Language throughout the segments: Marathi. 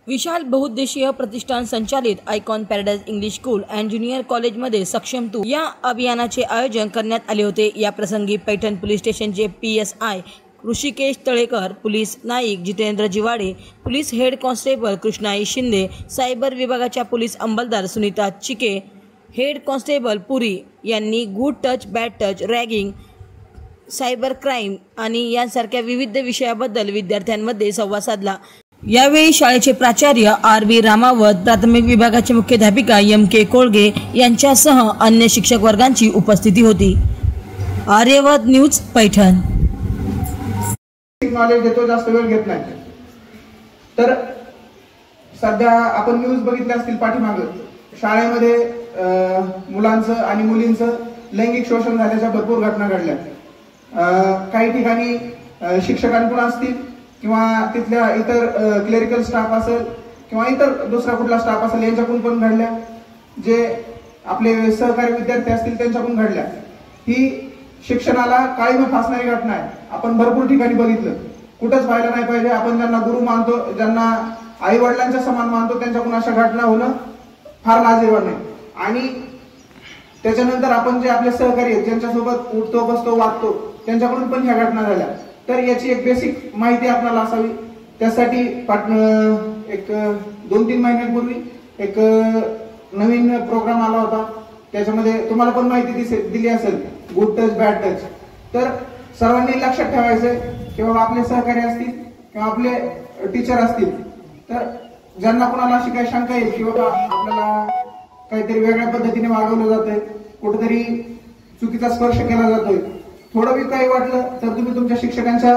विशाल बहुउद्देशीय प्रतिष्ठान संचालित icon paradise English school and junior कॉलेजमध्ये सक्षम तू या अभियानाचे आयोजन करण्यात आले होते। या प्रसंगी पैठण पोलीस स्टेशनचे PSI Hrishikesh Talekar, police Naik Jitendra Jiwade, police head constable Krishnai Shinde, cyber विभागाच्या पोलीस अंमलदार सुनीता चिके, हेड कॉन्स्टेबल पुरी यांनी good touch, bad touch, ragging, cyber crime आणि यांसारख्या विविध विषयाबद्दल विद्यार्थ्यांमध्ये संवाद साधला। यावेळी शाळेचे प्राचार्य RV रामावत, प्राथमिक विभागाचे मुख्याध्यापिका MK कोळगे यांच्यासह अन्य शिक्षक वर्गांची उपस्थिती होती। आर्यवत न्यूज पैठण। नॉलेज देतो, जास्त वेळ घेत नाही। तर सध्या आपण न्यूज बघितल्या असतील पाठीमागे शाळेमध्ये मुलांचं आणि मुलींचं लैंगिक शोषण झाल्याच्या भरपूर घटना घडल्या। काही ठिकाणी शिक्षकांकडून असतील किंवा तिथल्या इतर क्लेरिकल स्टाफ असेल किंवा इतर दुसरा कुठला स्टाफ असेल यांच्याकडून पण घडल्या, जे आपले सहकारी विद्यार्थी असतील त्यांच्याकडून घडल्या। ही शिक्षणाला काळीमा फासणारी घटना आहे। आपण भरपूर ठिकाणी बघितलं, कुठंच व्हायला नाही पाहिजे। आपण ज्यांना गुरु मानतो, ज्यांना आई वडिलांच्या समान मानतो, त्यांच्याकडून अशा घटना होणं फार लाजिरवाणं आहे। आणि त्याच्यानंतर आपण जे आपले सहकारी आहेत, ज्यांच्यासोबत उठतो बसतो वागतो, त्यांच्याकडून पण ह्या घटना झाल्या। तर याची एक बेसिक माहिती आपल्याला असावी। त्यासाठी एक 2-3 महिन्यांपूर्वी एक नवीन प्रोग्राम आला होता, त्याच्यामध्ये तुम्हाला पण माहिती दिली असेल, गुड टच बॅड टच। तर सर्वांनी लक्षात ठेवायचं की बाबा आपले सहकारी असतील किंवा आपले टीचर असतील, तर ज्यांना कोणाला अशी काही शंका येईल की बाबा आपल्याला काहीतरी वेगळ्या पद्धतीने वागवलं जातंय, कुठेतरी चुकीचा स्पर्श केला जातोय, थोडं बी काही वाटलं तर तुम्ही तुमच्या शिक्षकांच्या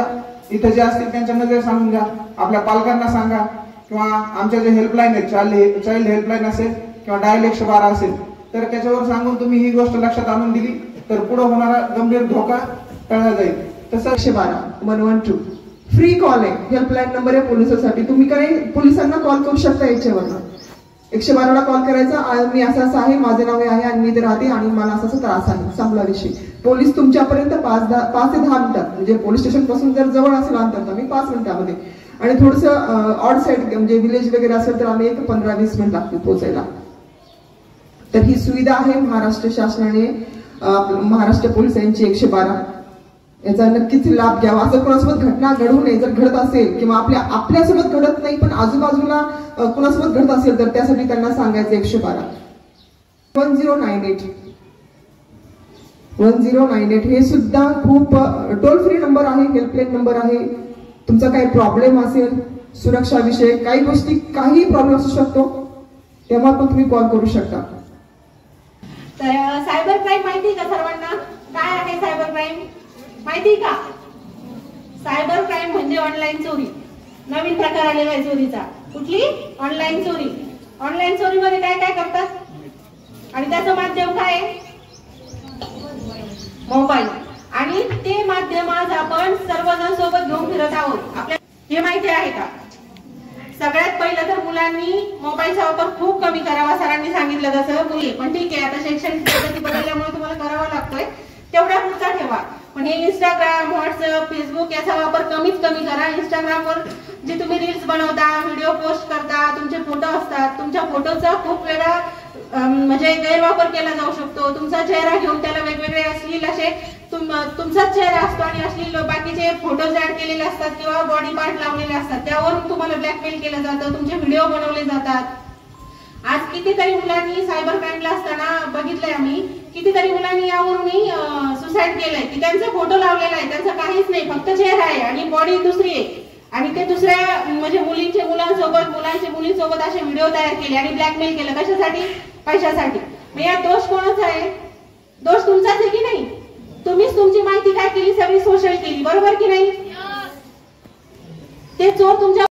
इथे जे असतील त्यांच्या नजर सांगून द्या, आपल्या पालकांना सांगा किंवा आमच्या जे हेल्पलाईन आहे, चाइल्ड हेल्पलाईन असेल किंवा डायल 112 असेल, तर त्याच्यावर सांगून तुम्ही ही गोष्ट लक्षात आणून दिली तर पुढे होणारा गंभीर धोका टाळला जाईल। तसं 112 112 फ्री कॉल आहे, हेल्पलाईन नंबर आहे पोलिसांसाठी। तुम्ही काही पोलिसांना कॉल करू शकता याच्यावरनं। 112 ला कॉल करायचा, मी असं आहे, माझे नाव आहे आणि मी इथे राहते आणि मला असा त्रास आहे, संपला विषय। पोलीस तुमच्यापर्यंत 5 ते 10 मिनिटात, म्हणजे पोलीस स्टेशन पासून जर जवळ असेल अंतर तर आम्ही 5 मिनिटांमध्ये, आणि थोडंसं ऑड साईड म्हणजे विलेज वगैरे असेल तर आम्ही 15-20 मिनिट लागतील पोहोचायला। तर ही सुविधा आहे महाराष्ट्र शासनाने, महाराष्ट्र पोलिसांची 112, याचा नक्कीच लाभ घ्यावा। असं कोणासोबत घटना घडू नये, जर घडत असेल किंवा आपल्यासोबत घडत नाही पण आजूबाजूला कोणासोबत घडत असेल तर त्यासाठी त्यांना सांगायचं 112 1098 हे सुद्धा खूप टोल फ्री नंबर आहे, हेल्पलाईन नंबर आहे। तुमचा काही प्रॉब्लेम असेल, सुरक्षा विषय काही गोष्टी, काही प्रॉब्लेम असू शकतो, तेव्हा पण तुम्ही कॉल करू शकता। तर सायबर क्राईम माहिती का सर्वांना? काय आहे सायबर क्राईम माहिती का? सायबर क्राईम म्हणजे ऑनलाईन चोरी, नवीन प्रकार आलेला आहे चोरीचा। कुठली? ऑनलाईन चोरी। ऑनलाईन चोरीमध्ये काय काय करतात आणि त्याचं माध्यम काय आहे? मोबाईल। आणि ते माध्यम आज आपण सर्वजण सोबत घेऊन फिरत आहोत। आपल्याला हे माहिती आहे का? सगळ्यात पहिलं तर मुलांनी मोबाईलचा वापर खूप कमी करावा, सरांनी सांगितलं तसं मुली, पण ठीक आहे आता शैक्षणिक पद्धती बदलल्यामुळे तुम्हाला करावा लागतोय, तेवढा पुढचा ठेवा। पण हे इंस्टाग्राम, व्हॉट्सअप, फेसबुक याचा वापर कमीत कमी करा। इंस्टाग्रामवर जे तुम्ही रील्स बनवता, व्हिडिओ पोस्ट करता, तुमचे फोटो असतात, तुमच्या फोटोचा खूप वेळा म्हणजे गैरवापर केला जाऊ शकतो। तुमचा चेहरा घेऊन त्याला वेगवेगळे अश्लील असे तुमचाच चेहरा असतो आणि अश्लील बाकीचे फोटोज ऍड केलेले असतात किंवा बॉडी पार्ट लावलेले असतात, त्यावरून तुम्हाला ब्लॅकमेल केलं जातं, तुमचे व्हिडिओ बनवले जातात। आज कितीतरी मुलांनी सायबर क्राईमला असताना बघितलंय आम्ही, कितीतरी मुलांनी यावरून सुसाईड केलंय की त्यांचा फोटो लावलेला आहे, त्यांचा काहीच नाही, फक्त चेहरा आहे आणि बॉडी दुसरी आहे, आणि ते दुसऱ्या म्हणजे मुलांचे मुलींसोबत असे व्हिडिओ तयार केले आणि ब्लॅकमेल केलं। कशासाठी? पैशासाठी। मग या दोष कोणाचा आहे? दोष तुमचाच आहे की नाही? तुम्हीच तुमची माहिती काय केली, सगळी सोशल केली, बरोबर की नाही? ते चोर तुमच्या